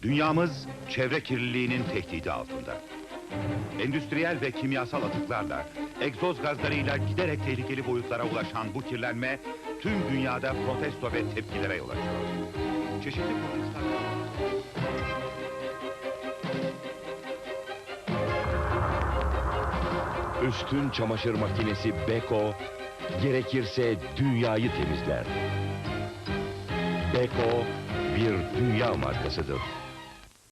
Dünyamız çevre kirliliğinin tehdidi altında. Endüstriyel ve kimyasal atıklarla, egzoz gazlarıyla giderek tehlikeli boyutlara ulaşan bu kirlenme tüm dünyada protesto ve tepkilere yol açıyor. Çeşitli protestler... Üstün çamaşır makinesi Beko, gerekirse dünyayı temizler. Beko bir dünya markasıdır.